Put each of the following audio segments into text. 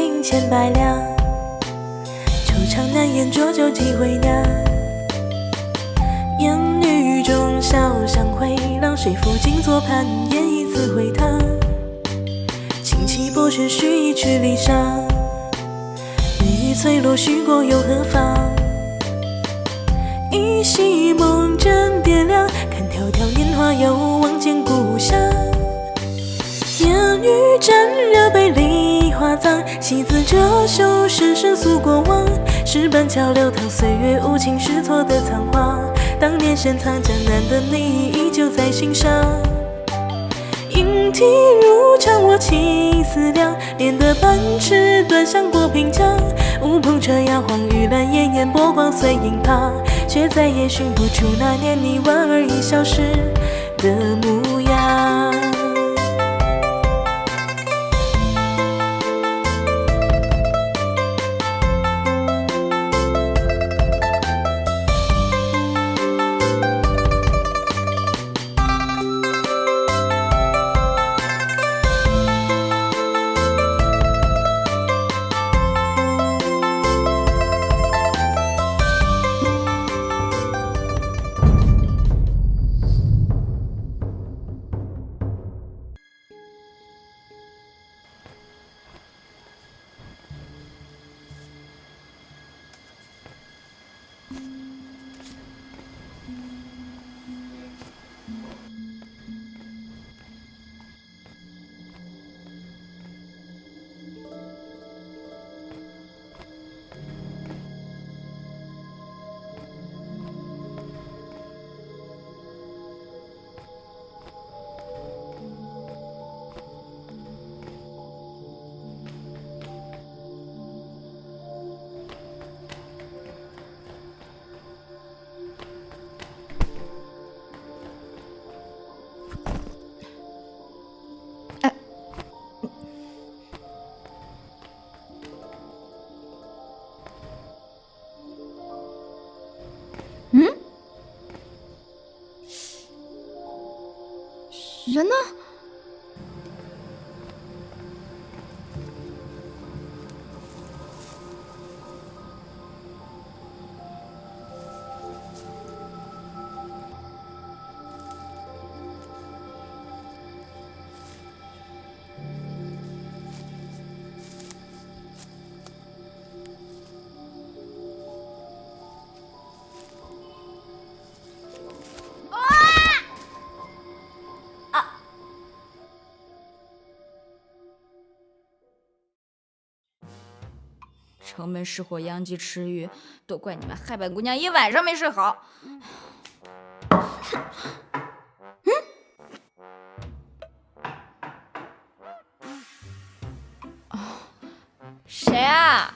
银千百两，惆怅难言，浊酒几回酿。烟雨中小巷回廊，谁抚镜坐盘烟一次回塘。轻骑薄雪须一曲离殇，日翠落许过又何妨？依稀梦枕点亮，看迢迢年华又望见故乡。烟雨沾热杯梨花脏，戏子折袖深深诉过往。石板桥流淌岁月无情试错的仓皇，当年深藏江南的你依旧在心上。莺啼如常我情思量，连得半尺端详过平江。乌篷车摇晃玉兰烟烟，波光碎影旁，却再也寻不出那年你莞尔一笑时的模样。人呢？城门失火，殃及池鱼，都怪你们害本姑娘一晚上没睡好。谁啊？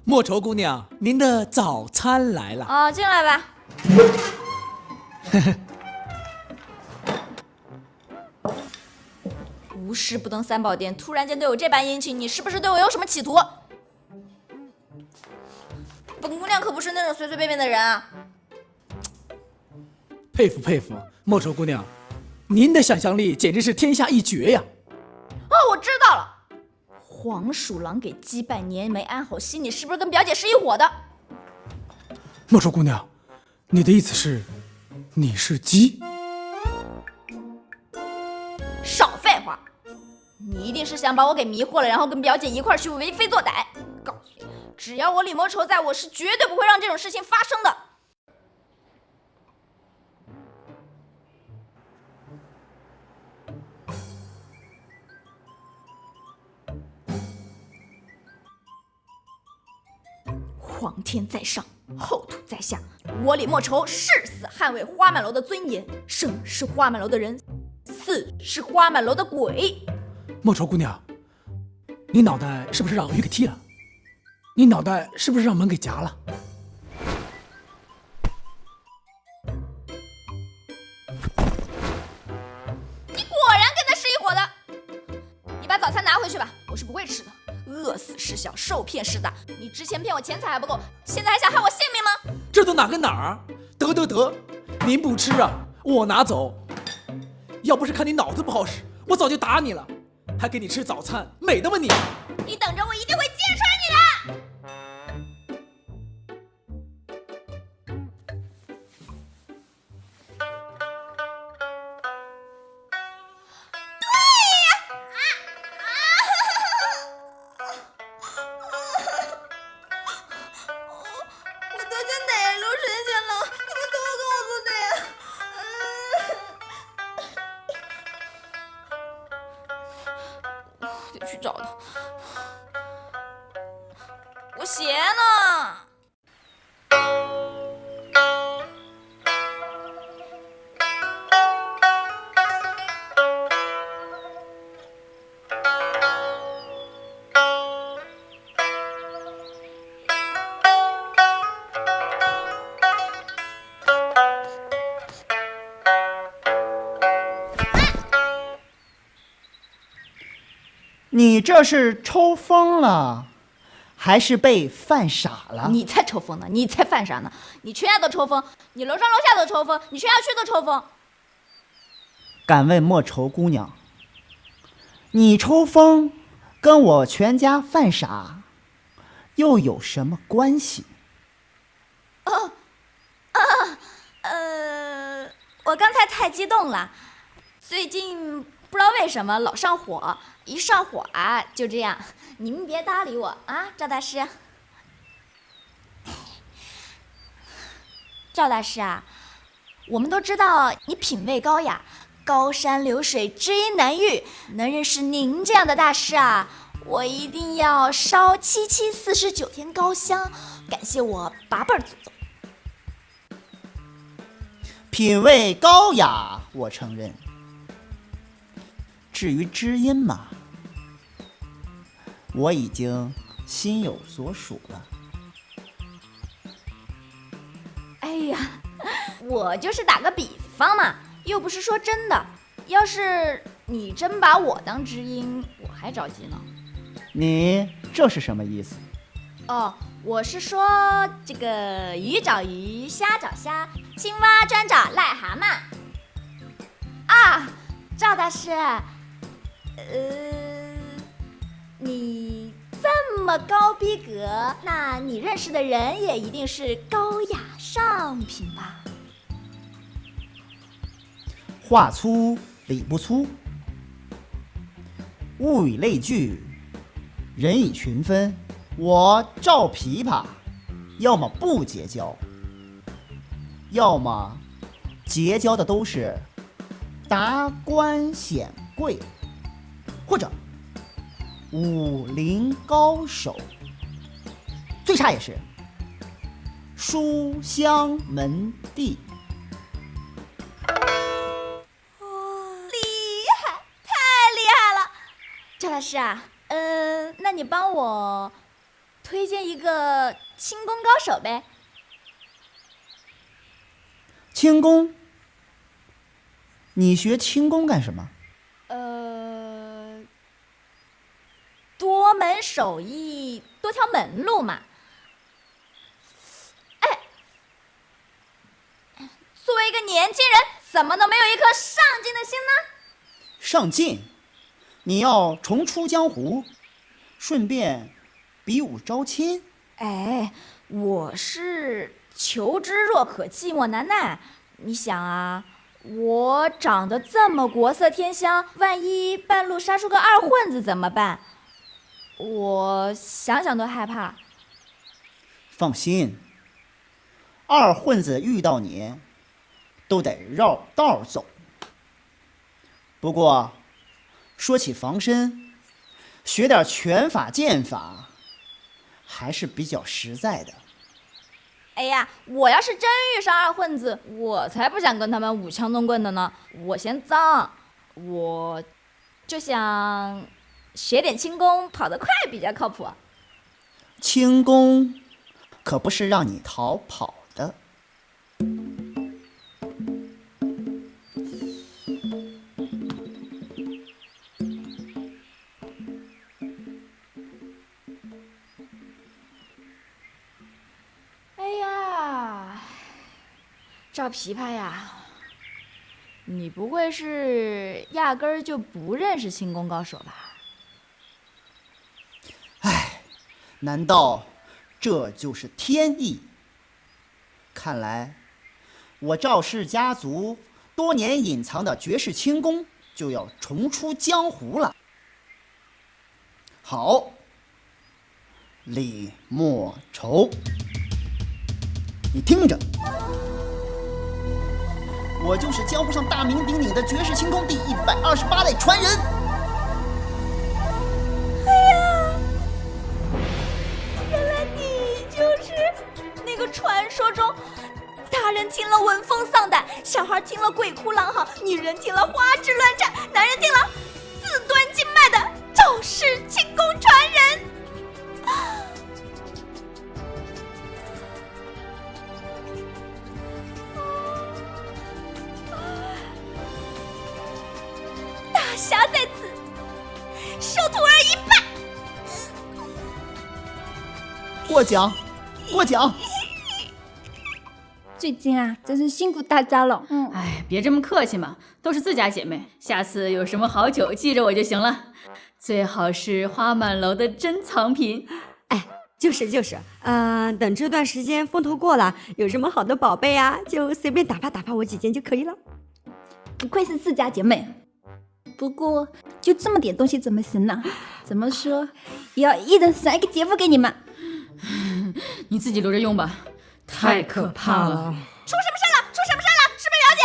莫愁姑娘，您的早餐来了。哦，进来吧。无事不登三宝殿，突然间对我这般殷勤，你是不是对我有什么企图？本姑娘可不是那种随随便便的人啊！佩服佩服，莫愁姑娘，您的想象力简直是天下一绝呀！哦，我知道了，黄鼠狼给鸡拜年没安好心，你是不是跟表姐是一伙的？莫愁姑娘，你的意思是，你是鸡？少废话！你一定是想把我给迷惑了，然后跟表姐一块去为非作歹。告诉你，只要我李莫愁在，我是绝对不会让这种事情发生的。皇天在上，后土在下，我李莫愁誓死捍卫花满楼的尊严。生是花满楼的人，死是花满楼的鬼。莫愁姑娘，你脑袋是不是让鱼给踢了？你脑袋是不是让门给夹了？你果然跟他是一伙的。你把早餐拿回去吧，我是不会吃的。饿死事小，受骗事大。你之前骗我钱财还不够，现在还想害我性命吗？这都哪跟哪儿？得，您不吃啊，我拿走。要不是看你脑子不好使，我早就打你了。还给你吃早餐，美的吗你？你等着，我一定会鞋呢。你这是抽风了，还是被犯傻了？你才抽风呢，你才犯傻呢！你全家都抽风，你楼上楼下都抽风，你全家区都抽风。敢问莫愁姑娘，你抽风跟我全家犯傻又有什么关系？我刚才太激动了，最近不知道为什么老上火，一上火啊就这样。你们别搭理我啊，赵大师。赵大师啊，我们都知道你品味高雅，高山流水，知音难遇。能认识您这样的大师啊，我一定要烧7749天高香，感谢我8辈祖宗。品味高雅，我承认。至于知音嘛，我已经心有所属了。哎呀，我就是打个比方嘛，又不是说真的。要是你真把我当知音，我还着急呢。你这是什么意思？哦，我是说这个鱼找鱼，虾找虾，青蛙专找癞蛤蟆。啊，赵大师，你这么高逼格，那你认识的人也一定是高雅上品吧？话粗理不粗，物以类聚，人以群分。我赵琵琶，要么不结交，要么结交的都是达官显贵，或者武林高手，最差也是书香门第。赵老师啊，那你帮我推荐一个轻功高手呗？轻功？你学轻功干什么？多门手艺，多条门路嘛。哎，作为一个年轻人，怎么能没有一颗上进的心呢？上进？你要重出江湖，顺便比武招亲？哎，我是求知若渴，寂寞难耐。你想啊，我长得这么国色天香，万一半路杀出个二混子怎么办？我想想都害怕。放心，二混子遇到你，都得绕道走。不过，说起防身，学点拳法剑法还是比较实在的。哎呀，我要是真遇上二混子，我才不想跟他们舞枪弄棍的呢。我嫌脏，我就想学点轻功，跑得快比较靠谱。轻功可不是让你逃跑的。赵琵琶呀，你不会是压根儿就不认识轻功高手吧？唉，难道这就是天意？看来我赵氏家族多年隐藏的绝世轻功就要重出江湖了。好，李莫愁，你听着，我就是江湖上大名鼎鼎的绝世轻功第128代传人。哎呀，原来你大人听了闻风丧胆，小孩听了鬼哭狼嚎，女人听了花枝乱颤，男人听了自断经脉的赵氏轻功传人。大侠在此，受徒儿一拜。过奖，过奖。最近啊，真是辛苦大家了。哎，别这么客气嘛，都是自家姐妹，下次有什么好酒记着我就行了，最好是花满楼的珍藏品。哎，就是，等这段时间风头过了，有什么好的宝贝啊，就随便打发我几件就可以了。不愧是自家姐妹，不过就这么点东西怎么行呢？怎么说也要一人赏一个姐夫给你们。你自己留着用吧，太可怕了。出什么事了？是不是表姐？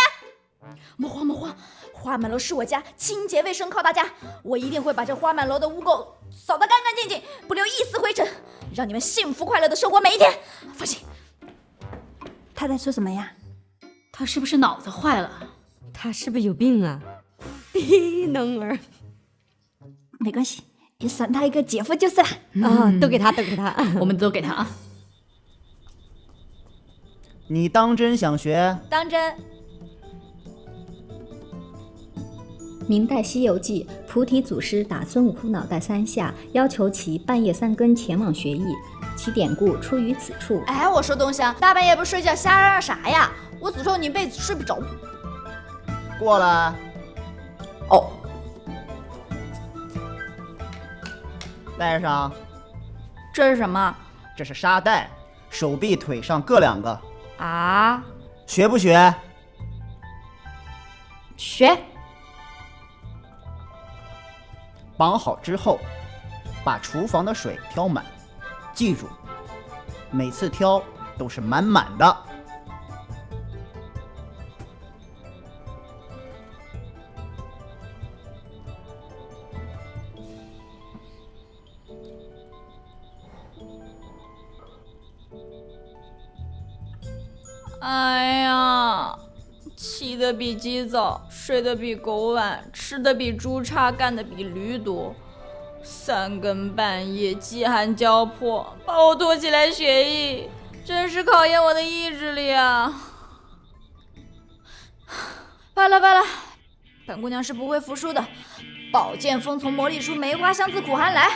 莫慌，花满楼是我家，清洁卫生靠大家，我一定会把这花满楼的污垢扫得干干净净，不留一丝灰尘，让你们幸福快乐的生活每一天。放心。他在说什么呀？他是不是脑子坏了？他是不是有病啊？低能儿。没关系，也赏他一个姐夫就是了。都给他。我们都给他啊。你当真想学？当真。明代《西游记》，菩提祖师打孙悟空脑袋3下，要求其半夜3更前往学艺，其典故出于此处。哎，我说东乡，大半夜不睡觉，瞎嚷嚷啥呀？我诅咒你辈子睡不着。过来。哦，带上。这是什么这是沙袋，手臂腿上各2个。啊？学不学？学。绑好之后，把厨房的水挑满，记住，每次挑都是满满的。哎呀，起得比鸡早，睡得比狗晚，吃得比猪差，干得比驴多。3更半夜，饥寒交迫，把我拖起来学艺，真是考验我的意志力啊！罢了，本姑娘是不会服输的。宝剑锋从魔力书，梅花香自苦寒来。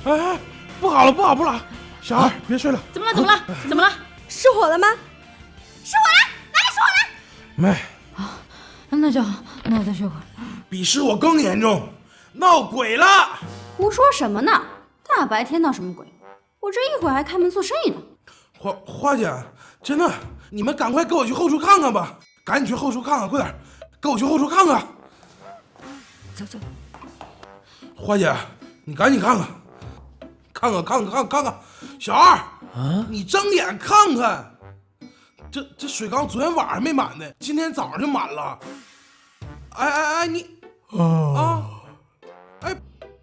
哎，不好了，小二别睡了。怎么了？失火了吗？没，那就好，那我再睡会儿。比失火更严重，闹鬼了。胡说什么呢？大白天闹什么鬼？我这一会儿还开门做生意呢。花姐，真的，你们赶快跟我去后厨看看吧，赶紧去后厨看看，快点，跟我去后厨看看。走。花姐，你赶紧看看，小二，你睁眼看看，这水缸昨天晚上没满呢，今天早上就满了。哎，你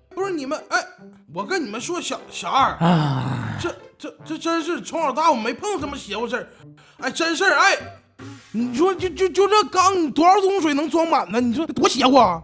不是你们，我跟你们说，小二，这真是从小到大我没碰这么邪乎事儿，真事儿，你说就这缸，你多少桶水能装满呢？你说多邪乎啊！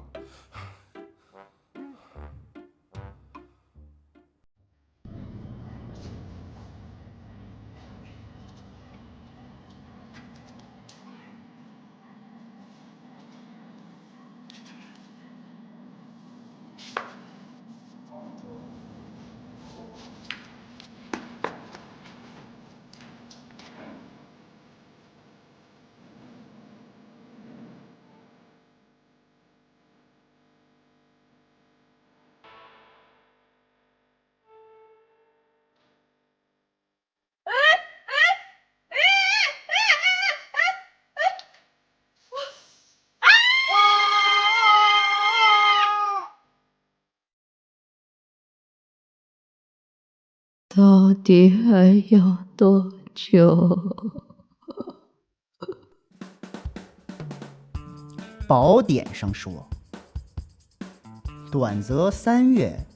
到底还要多久？宝典上说，短则3月，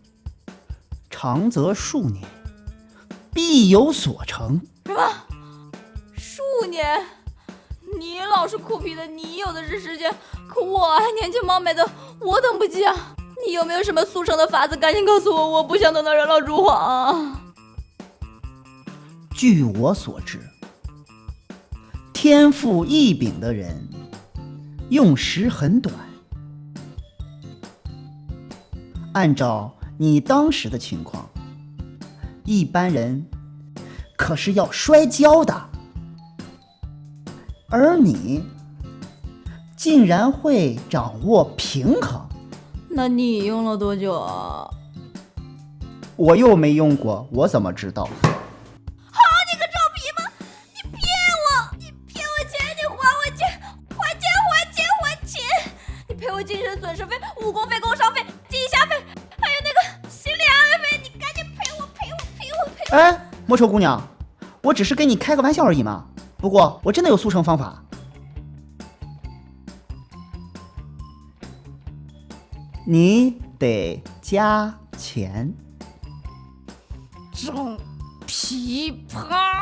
长则数年，必有所成。什么？数年？你老是苦逼的，你有的是时间，可我还年轻貌美的，我等不及啊！你有没有什么速成的法子？赶紧告诉我，我不想等到人老珠黄啊！据我所知，天赋异禀的人用时很短。按照你当时的情况，一般人可是要摔跤的，而你竟然会掌握平衡。那你用了多久啊？我又没用过，我怎么知道？赔我精神损失费、误工费、工伤费、记忆瞎费，还有那个心理安慰费，你赶紧赔我！哎，莫愁姑娘，我只是跟你开个玩笑而已嘛。不过我真的有速成方法。你得加钱。种琵琶。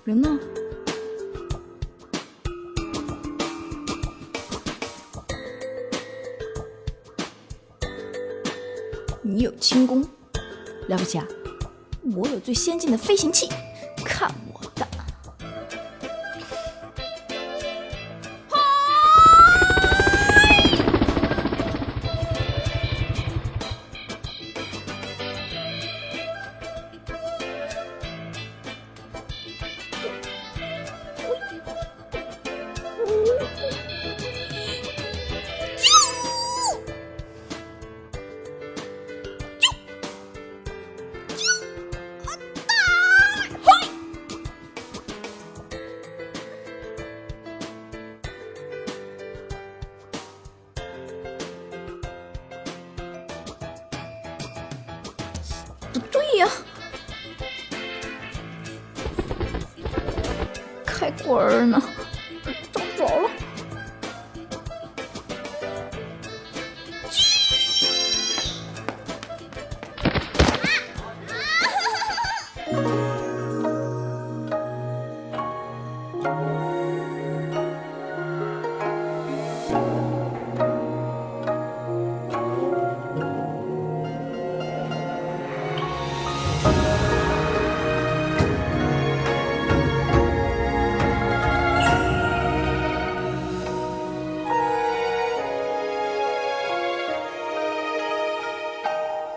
人呢？你有轻功，了不起啊！我有最先进的飞行器，看我的！不对呀，开关儿呢，找不着了。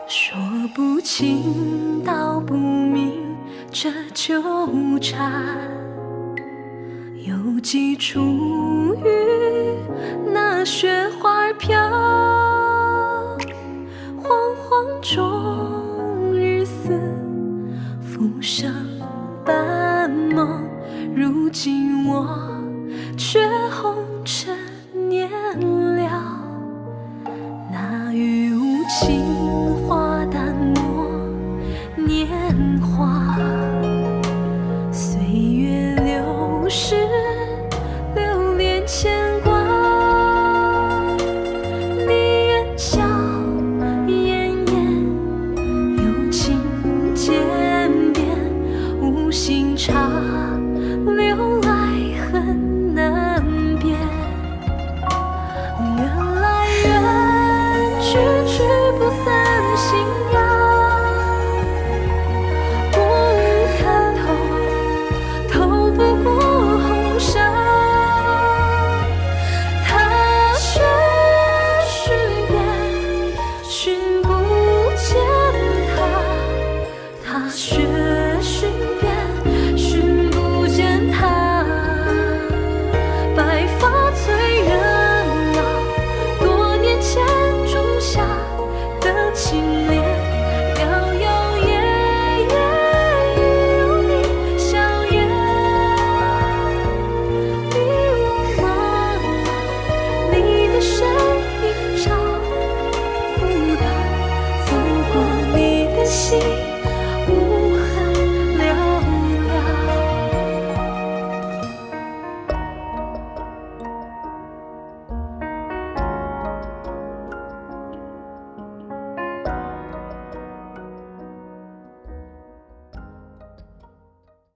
说不清道不明这纠缠，有几处雨那雪花飘，惶惶中日思，浮生半梦，如今我却红尘年了，那雨无情花淡漠年华，岁月流逝，留恋牵挂。你眼角奄奄，有情渐变，无心插柳。